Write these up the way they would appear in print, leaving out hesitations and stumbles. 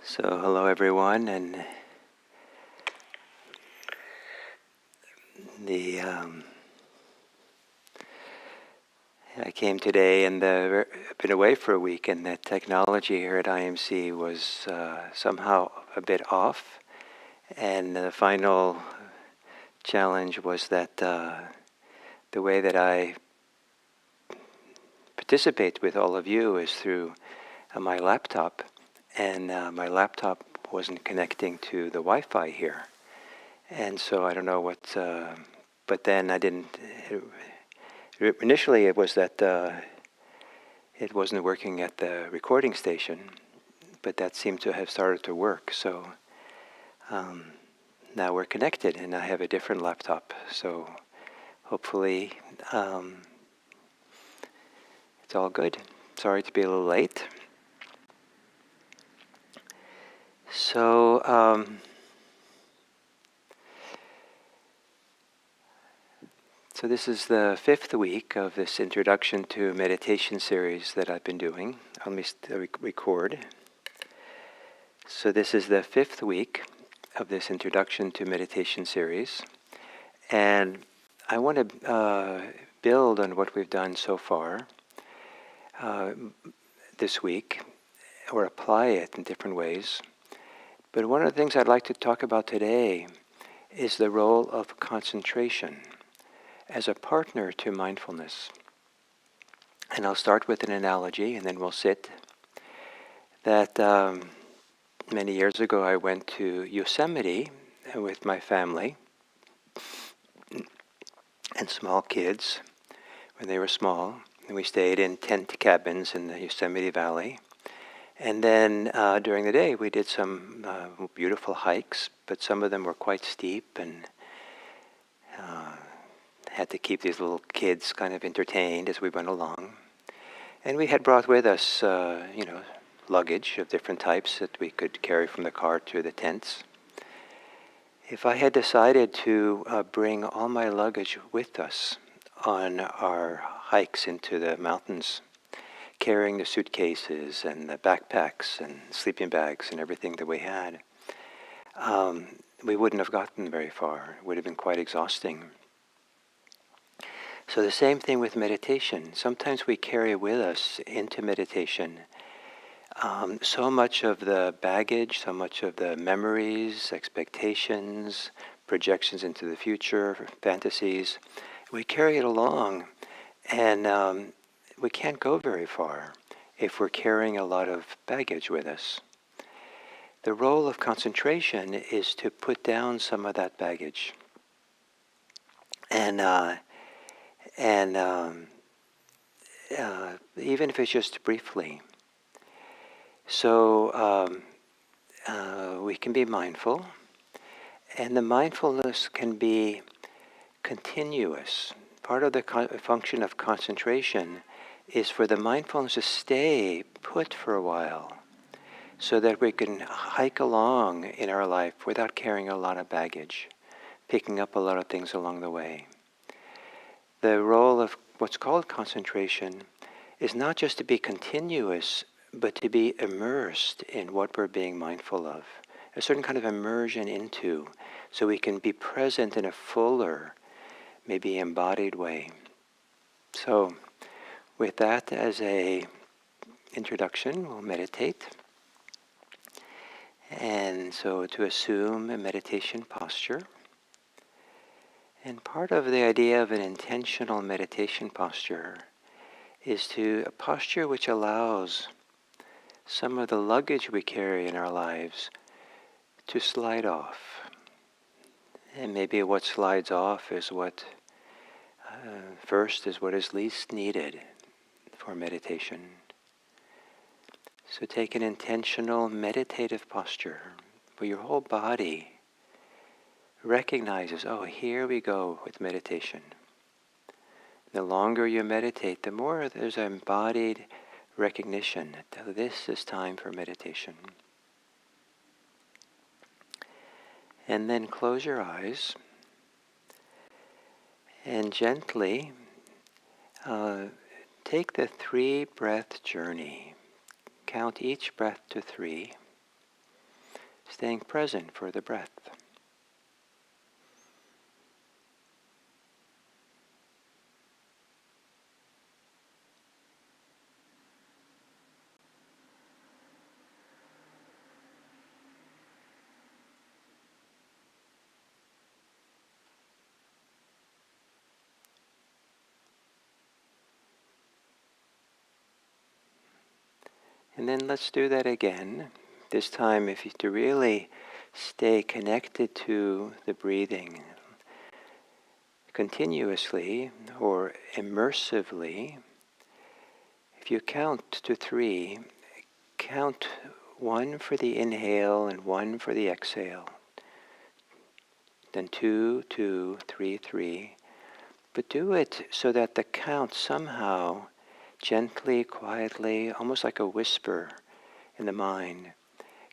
So hello everyone, and the I came today, and I've been away for a week, and the technology here at IMC was somehow a bit off, and the final challenge was that the way that I participate with all of you is through my laptop, and my laptop wasn't connecting to the Wi-Fi here. And so I don't know what, but then I didn't. Initially, it was that it wasn't working at the recording station, but that seemed to have started to work. So now we're connected, and I have a different laptop. So hopefully it's all good. Sorry to be a little late. So So this is the 5th week of this Introduction to Meditation series that I've been doing. Let me record. So this is the 5th week of this Introduction to Meditation series. And I want to build on what we've done so far this week, or apply it in different ways. But one of the things I'd like to talk about today is the role of concentration as a partner to mindfulness. And I'll start with an analogy, and then we'll sit. That many years ago I went to Yosemite with my family and small kids when they were small. And we stayed in tent cabins in the Yosemite Valley. And then during the day we did some beautiful hikes, but some of them were quite steep, and had to keep these little kids kind of entertained as we went along. And we had brought with us, luggage of different types that we could carry from the car to the tents. If I had decided to bring all my luggage with us on our hikes into the mountains, carrying the suitcases and the backpacks and sleeping bags and everything that we had, we wouldn't have gotten very far. It would have been quite exhausting. So the same thing with meditation. Sometimes we carry with us into meditation so much of the baggage, so much of the memories, expectations, projections into the future, fantasies. We carry it along, and we can't go very far if we're carrying a lot of baggage with us. The role of concentration is to put down some of that baggage. And even if it's just briefly. So we can be mindful, and the mindfulness can be continuous. Part of the function of concentration is for the mindfulness to stay put for a while, so that we can hike along in our life without carrying a lot of baggage, picking up a lot of things along the way. The role of what's called concentration is not just to be continuous, but to be immersed in what we're being mindful of. A certain kind of immersion into, so we can be present in a fuller, maybe embodied way. So, with that as a introduction, we'll meditate. And so to assume a meditation posture. And part of the idea of an intentional meditation posture is a posture which allows some of the luggage we carry in our lives to slide off. And maybe what slides off is what is least needed for meditation. So take an intentional meditative posture where your whole body recognizes, oh, here we go with meditation. The longer you meditate, the more there's an embodied recognition that this is time for meditation. And then close your eyes and gently take the 3-breath journey. Count each breath to 3. staying present for the breath. And then let's do that again. This time, if you to really stay connected to the breathing continuously or immersively, if you count to 3, count 1 for the inhale and 1 for the exhale. Then 2, 2, 3, 3. But do it so that the count somehow gently, quietly, almost like a whisper in the mind,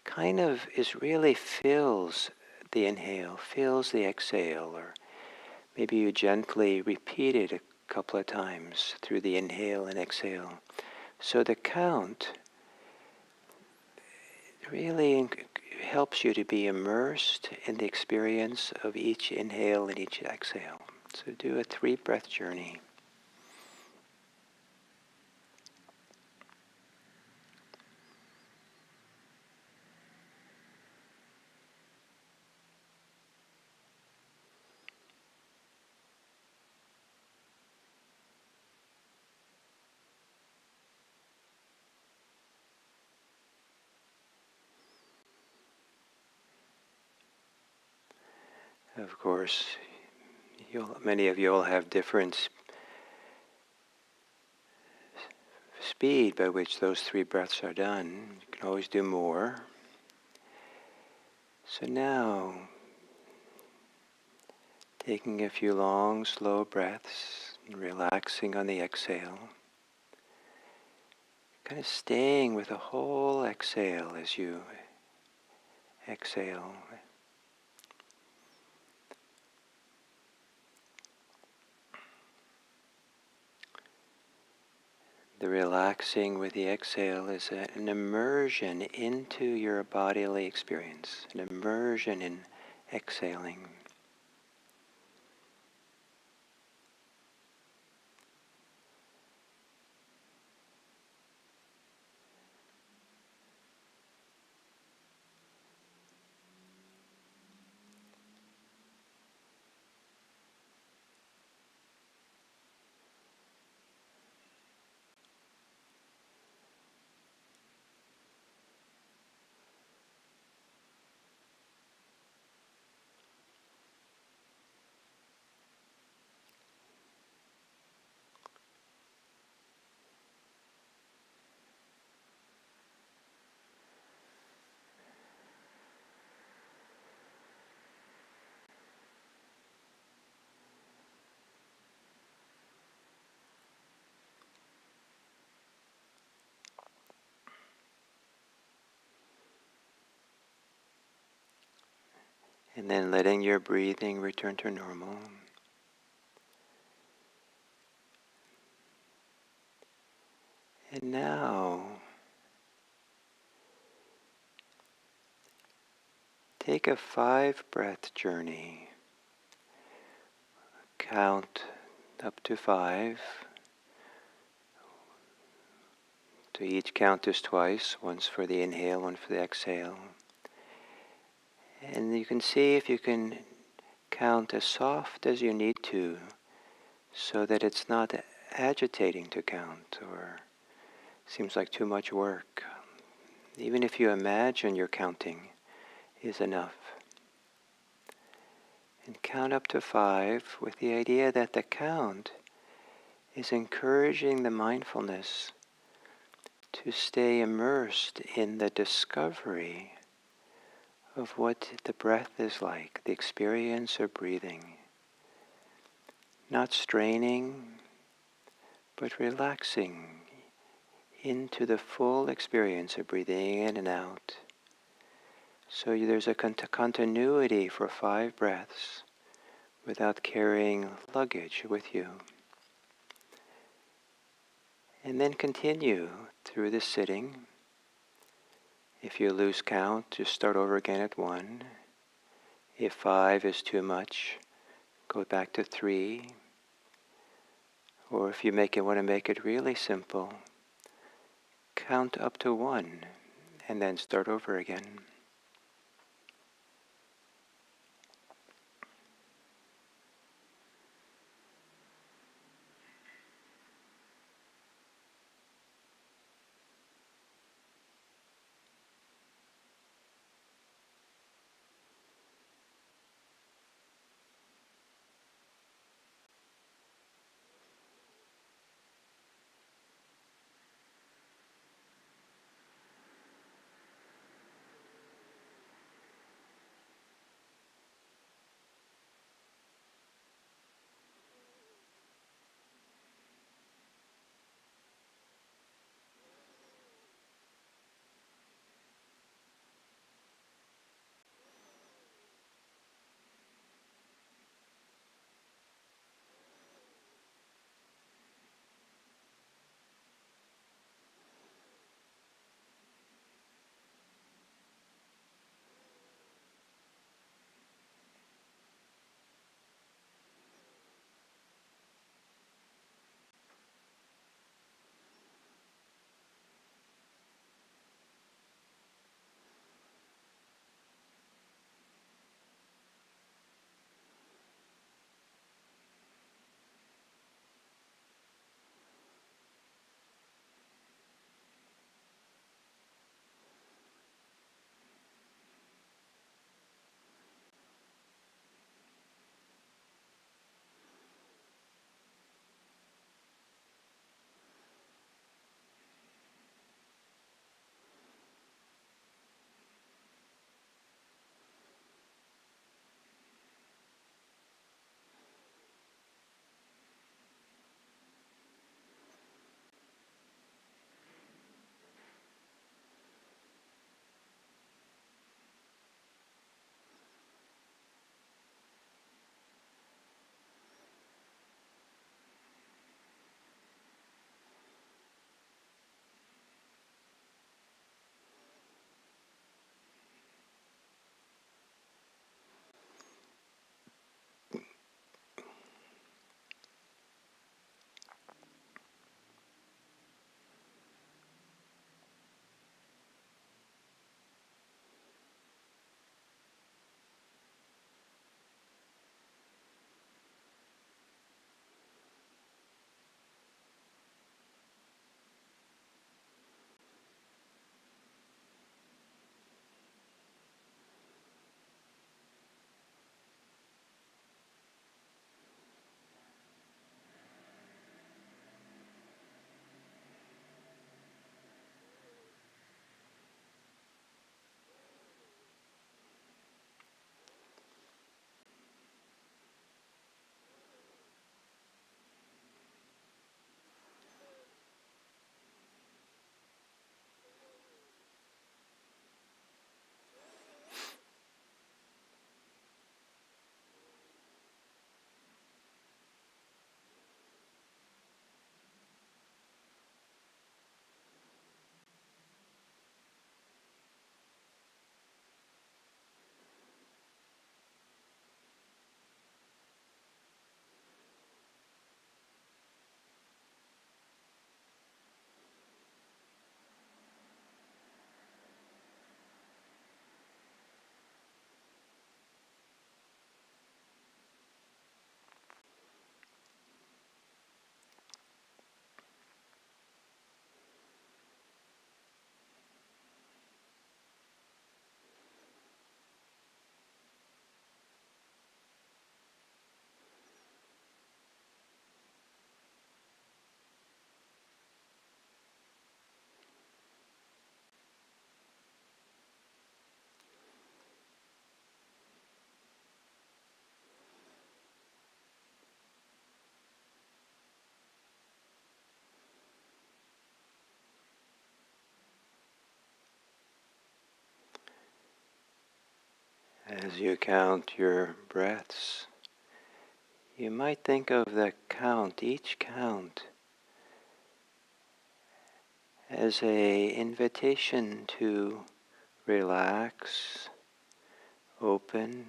kind of really fills the inhale, fills the exhale, or maybe you gently repeat it a couple of times through the inhale and exhale. So the count really helps you to be immersed in the experience of each inhale and each exhale. So do a 3-breath journey. Of course, many of you will have different speed by which those 3 breaths are done. You can always do more. So now, taking a few long, slow breaths, and relaxing on the exhale, kind of staying with the whole exhale as you exhale. The relaxing with the exhale is an immersion into your bodily experience, an immersion in exhaling. And then letting your breathing return to normal. And now, take a 5-breath journey. Count up to 5. So each count is twice, once for the inhale, one for the exhale. And you can see if you can count as soft as you need to, so that it's not agitating to count or seems like too much work. Even if you imagine you're counting is enough. And count up to 5 with the idea that the count is encouraging the mindfulness to stay immersed in the discovery of what the breath is like, the experience of breathing. Not straining, but relaxing into the full experience of breathing in and out. So there's a continuity for 5 breaths without carrying luggage with you. And then continue through the sitting If you lose count, just start over again at 1. If 5 is too much, go back to 3. Or if you want to make it really simple, count up to 1 and then start over again. As you count your breaths, you might think of each count, as an invitation to relax, open,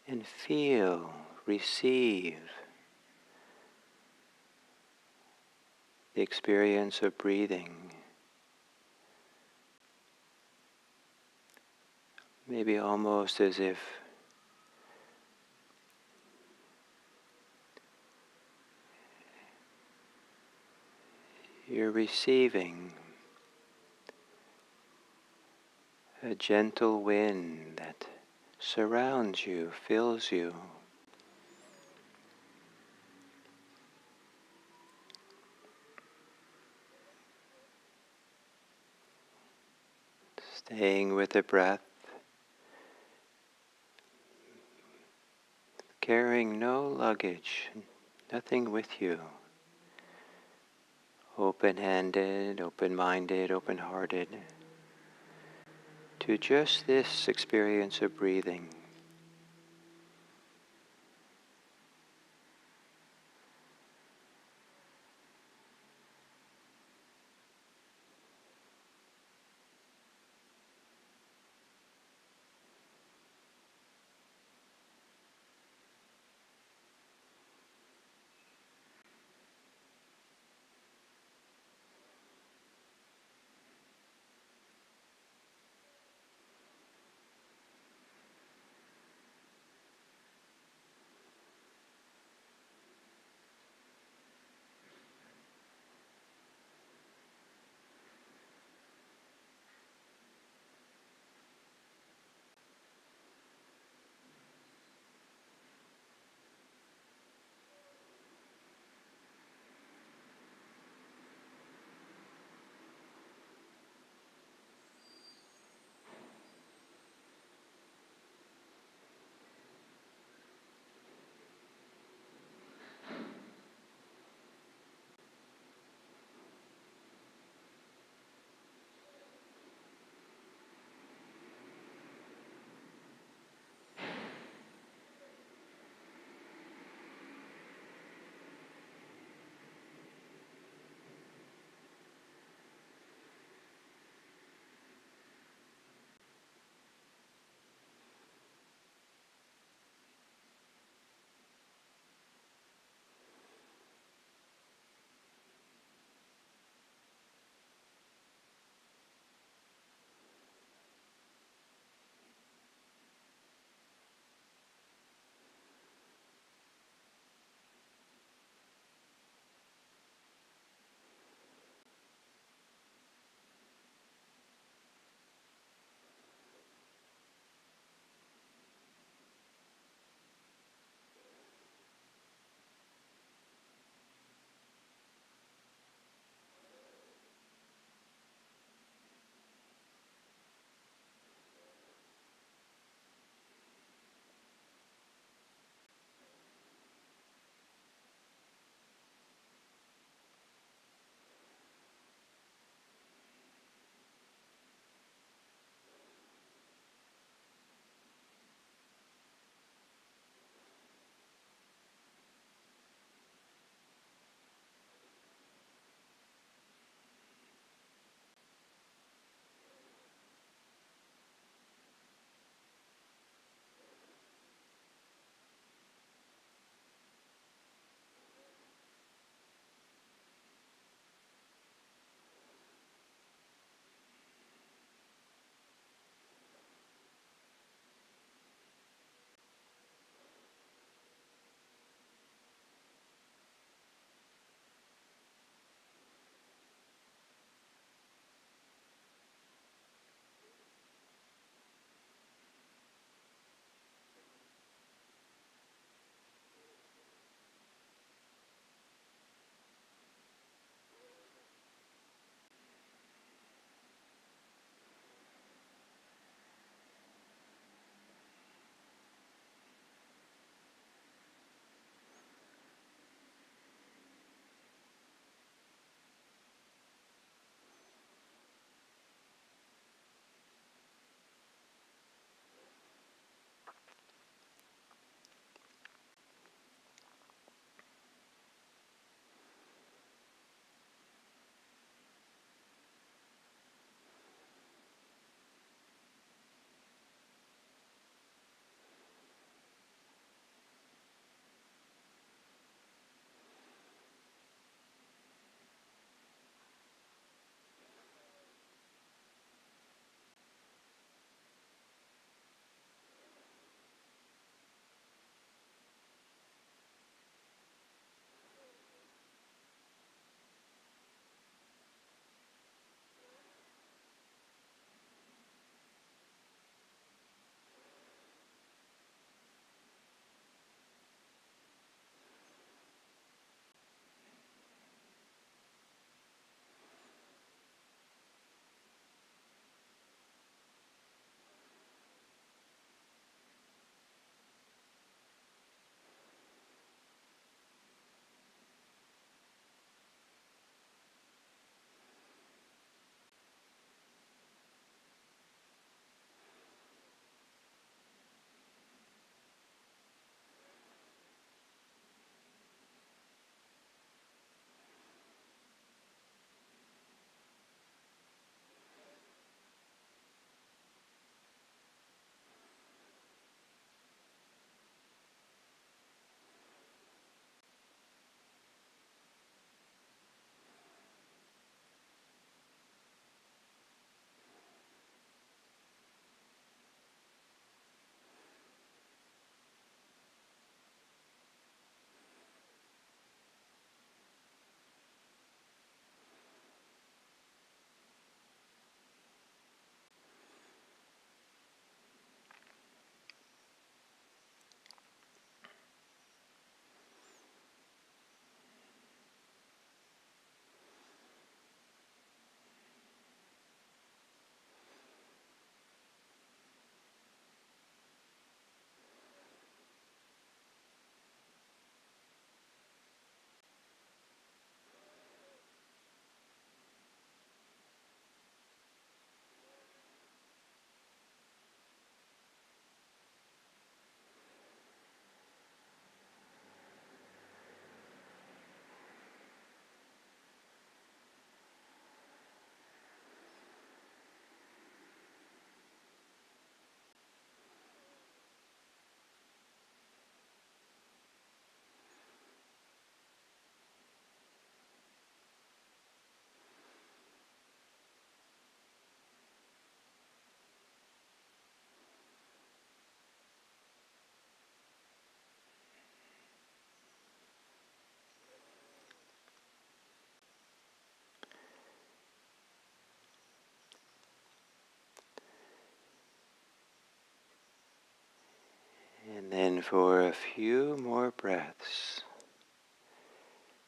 and feel, receive the experience of breathing. Maybe almost as if you're receiving a gentle wind that surrounds you, fills you. Staying with the breath, carrying no luggage, nothing with you. Open-handed, open-minded, open-hearted to just this experience of breathing. then for a few more breaths,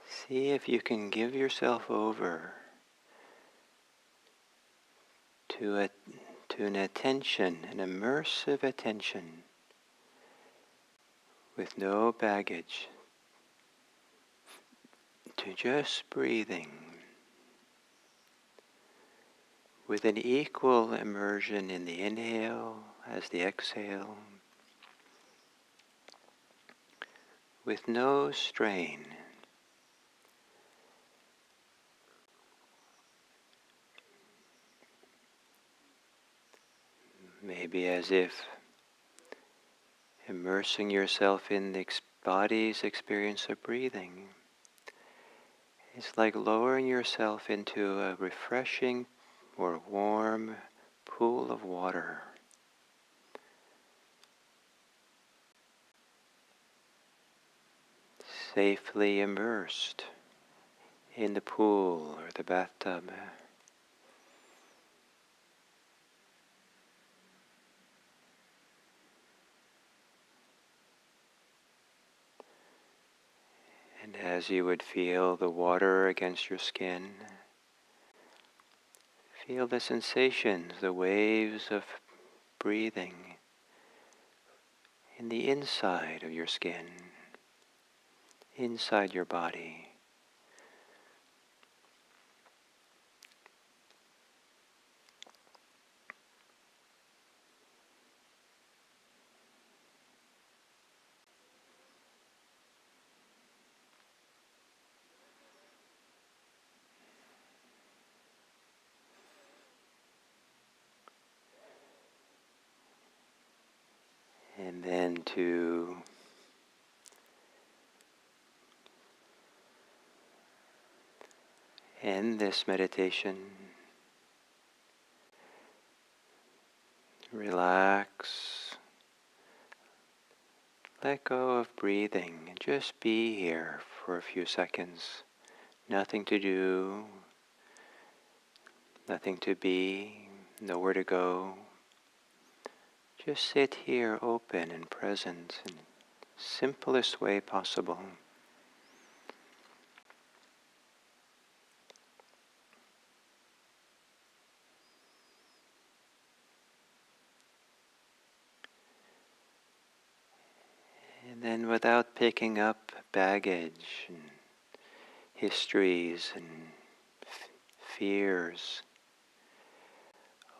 see if you can give yourself over to an attention, an immersive attention with no baggage, to just breathing with an equal immersion in the inhale as the exhale, with no strain. Maybe as if immersing yourself in the body's experience of breathing is like lowering yourself into a refreshing or warm pool of water. Safely immersed in the pool or the bathtub. And as you would feel the water against your skin, feel the sensations, the waves of breathing in the inside of your skin, inside your body. And then to end this meditation, relax, let go of breathing, and just be here for a few seconds. Nothing to do, nothing to be, nowhere to go. Just sit here open and present in the simplest way possible. And then without picking up baggage and histories and fears,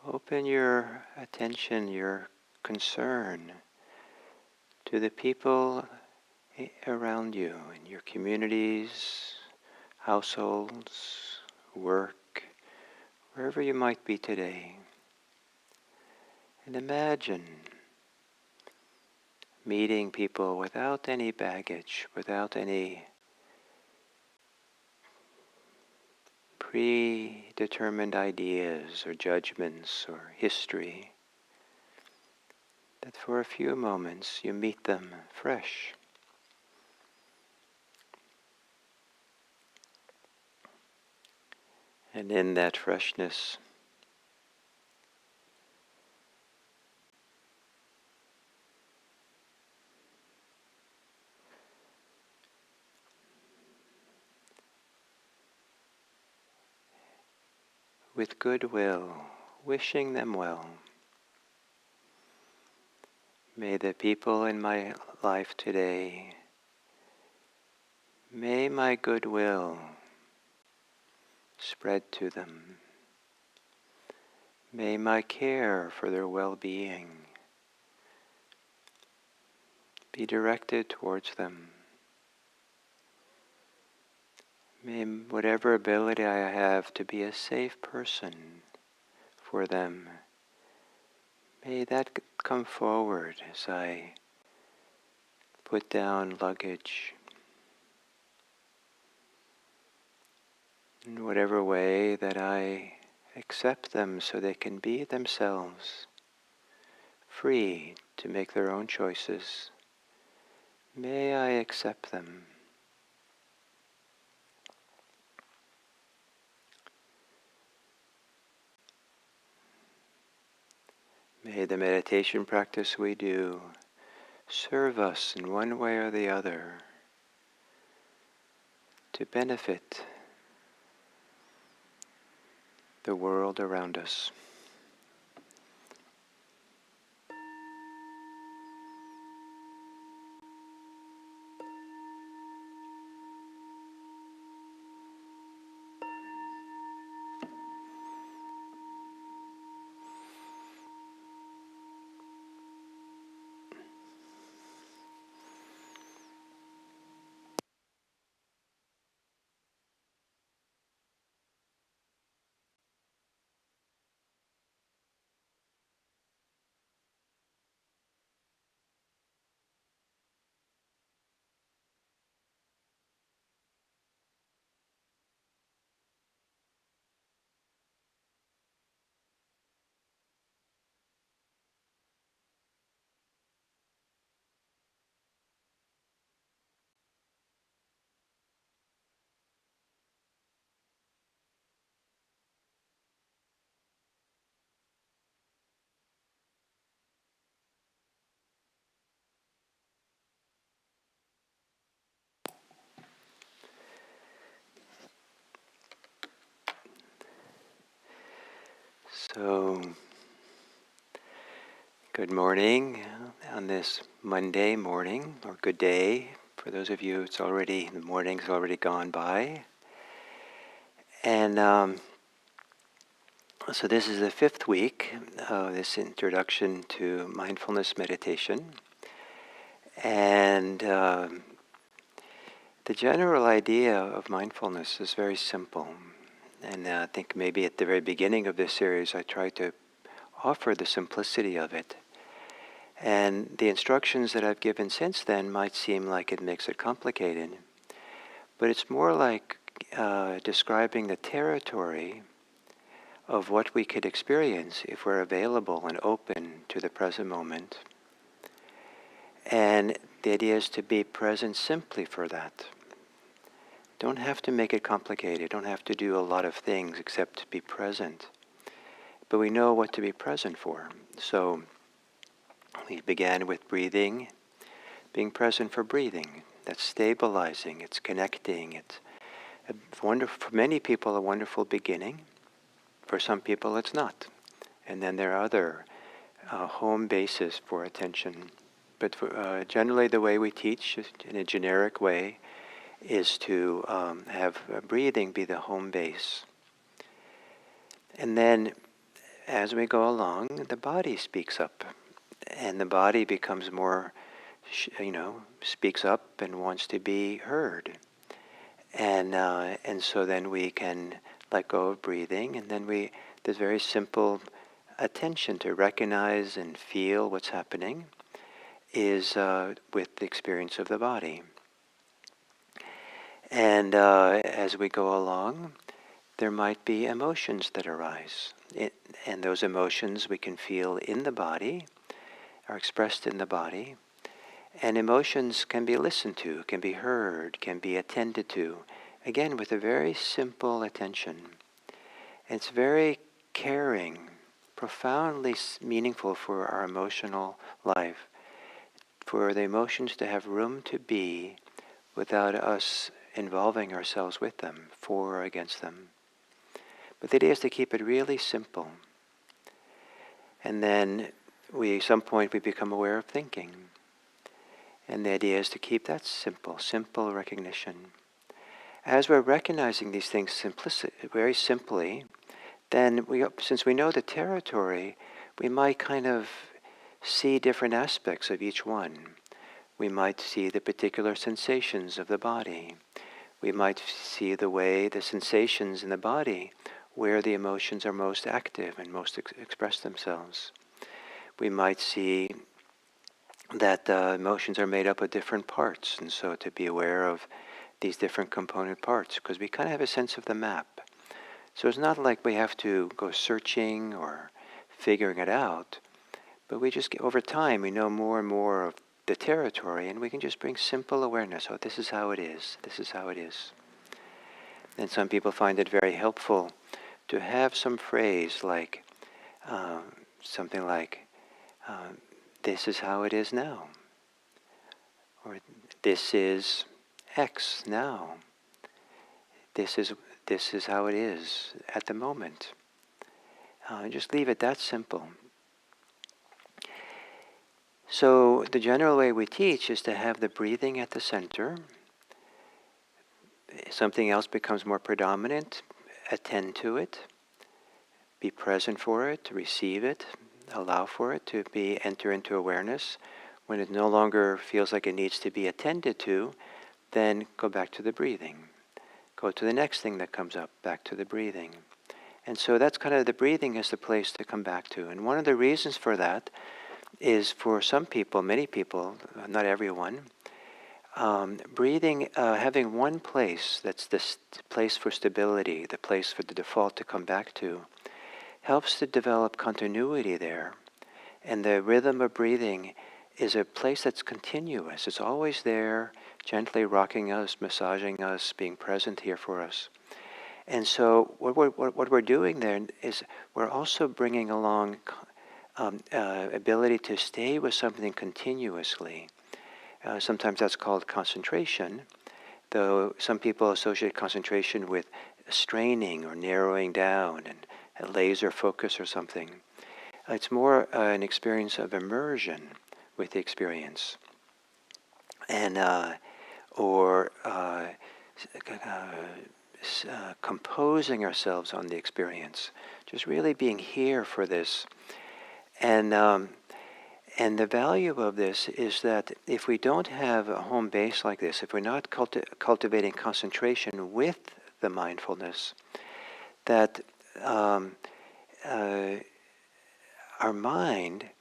open your attention, your concern to the people around you in your communities, households, work, wherever you might be today. And imagine meeting people without any baggage, without any predetermined ideas or judgments or history. That for a few moments you meet them fresh. And in that freshness, with goodwill, wishing them well. May the people in my life today, may my goodwill spread to them. May my care for their well-being be directed towards them. May whatever ability I have to be a safe person for them, may that come forward as I put down luggage. In whatever way that I accept them so they can be themselves, free to make their own choices. May I accept them. May the meditation practice we do serve us in one way or the other to benefit the world around us. So, good morning on this Monday morning, or good day. For those of you, the morning's already gone by. And so this is the fifth week of this introduction to mindfulness meditation. And the general idea of mindfulness is very simple. And I think maybe at the very beginning of this series, I tried to offer the simplicity of it. And the instructions that I've given since then might seem like it makes it complicated. But it's more like describing the territory of what we could experience if we're available and open to the present moment. And the idea is to be present simply for that. Don't have to make it complicated. Don't have to do a lot of things except to be present. But we know what to be present for. So we began with breathing, being present for breathing. That's stabilizing, it's connecting, it's for many people a wonderful beginning. For some people it's not. And then there are other home bases for attention. But generally the way we teach in a generic way is to have breathing be the home base. And then as we go along, the body speaks up. And the body becomes more, speaks up and wants to be heard. And so then we can let go of breathing, and then there's very simple attention to recognize and feel what's happening is with the experience of the body. And as we go along, there might be emotions that arise. And those emotions we can feel in the body, are expressed in the body. And emotions can be listened to, can be heard, can be attended to, again with a very simple attention. And it's very caring, profoundly meaningful for our emotional life, for the emotions to have room to be without us involving ourselves with them, for or against them. But the idea is to keep it really simple. And then at some point we become aware of thinking. And the idea is to keep that simple recognition. As we're recognizing these things very simply, then since we know the territory, we might kind of see different aspects of each one. We might see the particular sensations of the body. We might see the sensations in the body where the emotions are most active and most express themselves. We might see that emotions are made up of different parts, and so to be aware of these different component parts, because we kind of have a sense of the map. So it's not like we have to go searching or figuring it out, but we just, over time, we know more and more of the territory, and we can just bring simple awareness. Oh, this is how it is. This is how it is. And some people find it very helpful to have some phrase like, something like, this is how it is now. or this is X now. This is how it is at the moment. Just leave it that simple. So the general way we teach is to have the breathing at the center. Something else becomes more predominant, attend to it, be present for it, receive it, allow for it to enter into awareness. When it no longer feels like it needs to be attended to, then go back to the breathing. Go to the next thing that comes up, back to the breathing. And so that's kind of, the breathing is the place to come back to. And one of the reasons for that is, for some people, many people, not everyone, breathing, having one place that's this place for stability, the place for the default to come back to, helps to develop continuity there. And the rhythm of breathing is a place that's continuous. It's always there, gently rocking us, massaging us, being present here for us. And so what we're doing there is we're also bringing along ability to stay with something continuously. Sometimes that's called concentration, though some people associate concentration with straining or narrowing down and a laser focus or something. It's more an experience of immersion with the experience, and composing ourselves on the experience, just really being here for this. And the value of this is that if we don't have a home base like this, if we're not cultivating concentration with the mindfulness, that our mind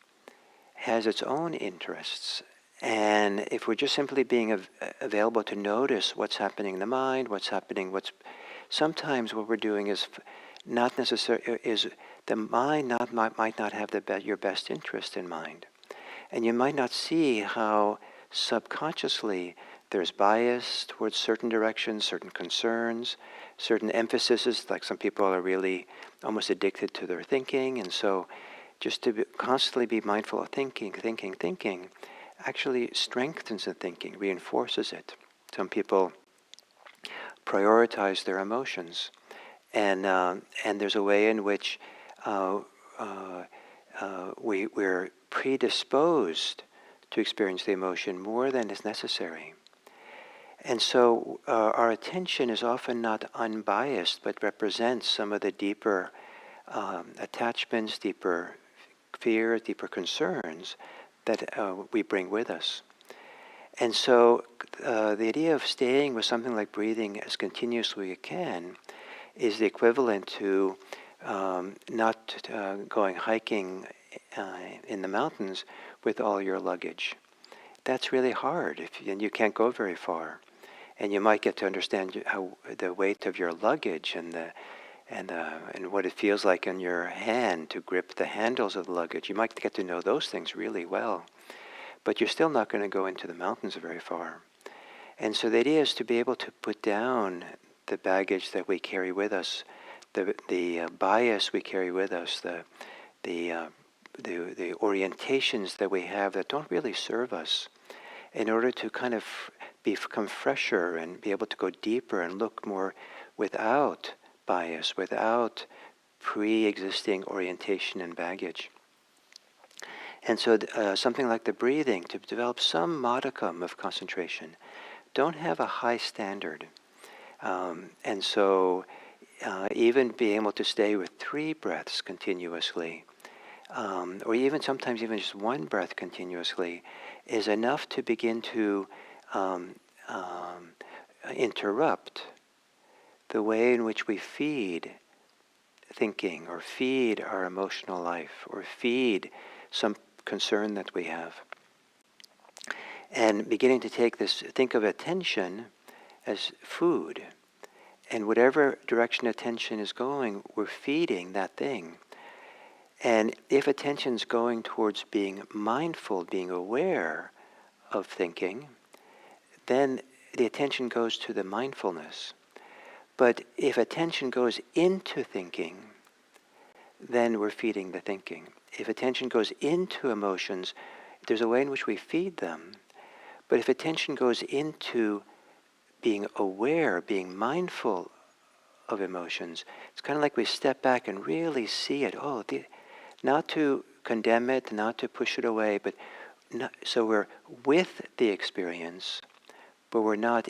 has its own interests. And if we're just simply being available to notice what's happening in the mind, sometimes what we're doing is not necessarily, is the mind might not have your best interest in mind. And you might not see how subconsciously there's bias towards certain directions, certain concerns, certain emphases, like some people are really almost addicted to their thinking. And so just to constantly be mindful of thinking, actually strengthens the thinking, reinforces it. Some people prioritize their emotions. And there's a way in which we're predisposed to experience the emotion more than is necessary. And so our attention is often not unbiased, but represents some of the deeper attachments, deeper fears, deeper concerns that we bring with us. And so the idea of staying with something like breathing as continuously as you can is the equivalent to not going hiking in the mountains with all your luggage. That's really hard, and you can't go very far. And you might get to understand how the weight of your luggage and what it feels like in your hand to grip the handles of the luggage. You might get to know those things really well, but you're still not going to go into the mountains very far. And so the idea is to be able to put down the baggage that we carry with us, the bias we carry with us, the orientations that we have that don't really serve us, in order to kind of become fresher and be able to go deeper and look more without bias, without pre-existing orientation and baggage. And so something like the breathing, to develop some modicum of concentration, don't have a high standard. And so even being able to stay with 3 breaths continuously, or even sometimes even just 1 breath continuously, is enough to begin to interrupt the way in which we feed thinking, or feed our emotional life, or feed some concern that we have. And beginning to think of attention as food. And whatever direction attention is going, we're feeding that thing. And if attention's going towards being mindful, being aware of thinking, then the attention goes to the mindfulness. But if attention goes into thinking, then we're feeding the thinking. If attention goes into emotions, there's a way in which we feed them, But if attention goes into being aware, being mindful of emotions, it's kind of like we step back and really see it. Not to condemn it, not to push it away, but so we're with the experience, but we're not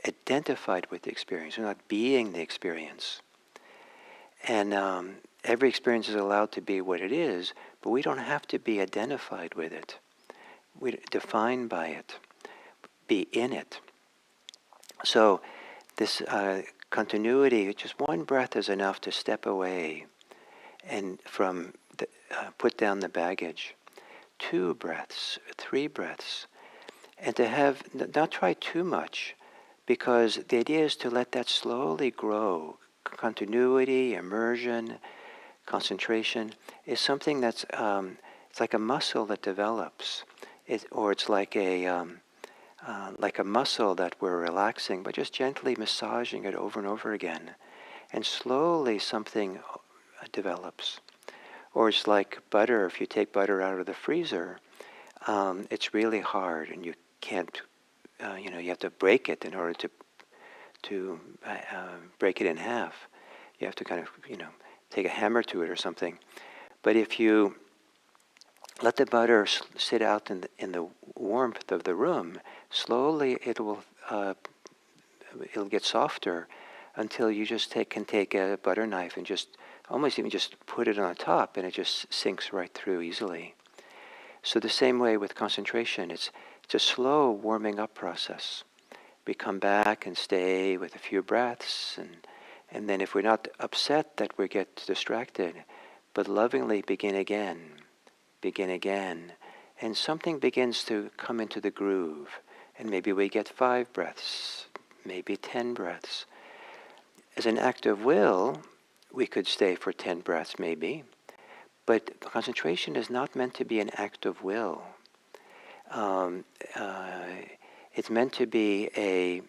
identified with the experience. We're not being the experience. And every experience is allowed to be what it is, but we don't have to be identified with it. We defined by it, be in it. So this continuity, just one breath is enough to step away and put down the baggage. 2 breaths, 3 breaths, and to have not try too much, because the idea is to let that slowly grow. Continuity, immersion, concentration is something that's it's like a muscle that develops, or it's like a muscle that we're relaxing, but just gently massaging it over and over again, and slowly something develops. Or it's like butter. If you take butter out of the freezer, it's really hard, and you can't. You have to break it in order to break it in half. You have to kind of take a hammer to it or something. But if you let the butter sit out in the warmth of the room, slowly it'll get softer until you just can take a butter knife and just almost even just put it on the top, and it just sinks right through easily. So the same way with concentration, it's a slow warming up process. We come back and stay with a few breaths, and then if we're not upset that we get distracted, but lovingly begin again, and something begins to come into the groove, and maybe we get 5 breaths, maybe 10 breaths. As an act of will, we could stay for 10 breaths maybe, but concentration is not meant to be an act of will. It's meant to be a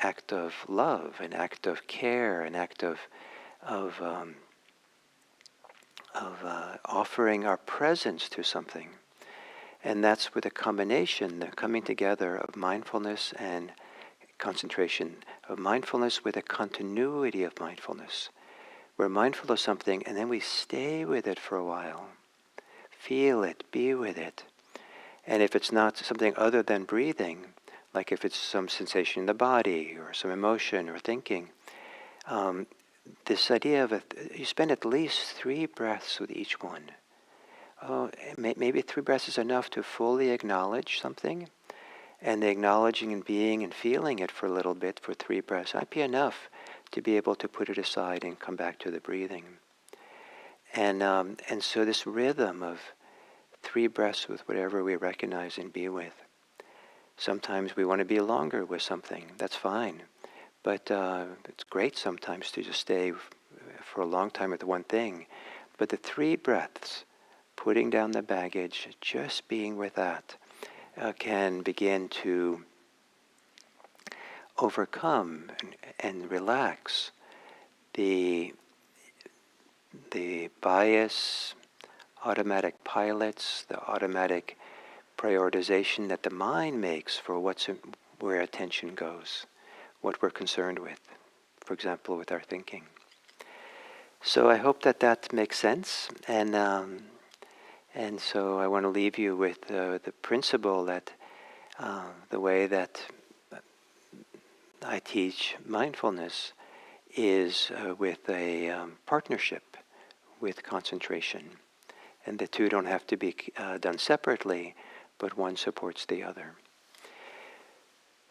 act of love, an act of care, an act of offering our presence to something. And that's with a combination, the coming together of mindfulness and concentration, of mindfulness with a continuity of mindfulness. We're mindful of something, and then we stay with it for a while. Feel it, be with it. And if it's not something other than breathing, like if it's some sensation in the body or some emotion or thinking, this idea of you spend at least 3 breaths with each one. Maybe 3 breaths is enough to fully acknowledge something, and the acknowledging and being and feeling it for a little bit for 3 breaths might be enough to be able to put it aside and come back to the breathing. And so this rhythm of 3 breaths with whatever we recognize and be with. Sometimes we want to be longer with something. That's fine. But it's great sometimes to just stay for a long time with one thing. But the 3 breaths, putting down the baggage, just being with that, can begin to overcome and relax the bias, automatic pilots, the automatic prioritization that the mind makes for where attention goes, what we're concerned with, for example, with our thinking. So I hope that makes sense, and so I want to leave you with the principle that the way that I teach mindfulness is with a partnership with concentration. And the two don't have to be done separately, but one supports the other.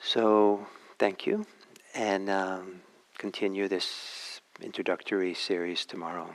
So thank you, and continue this introductory series tomorrow.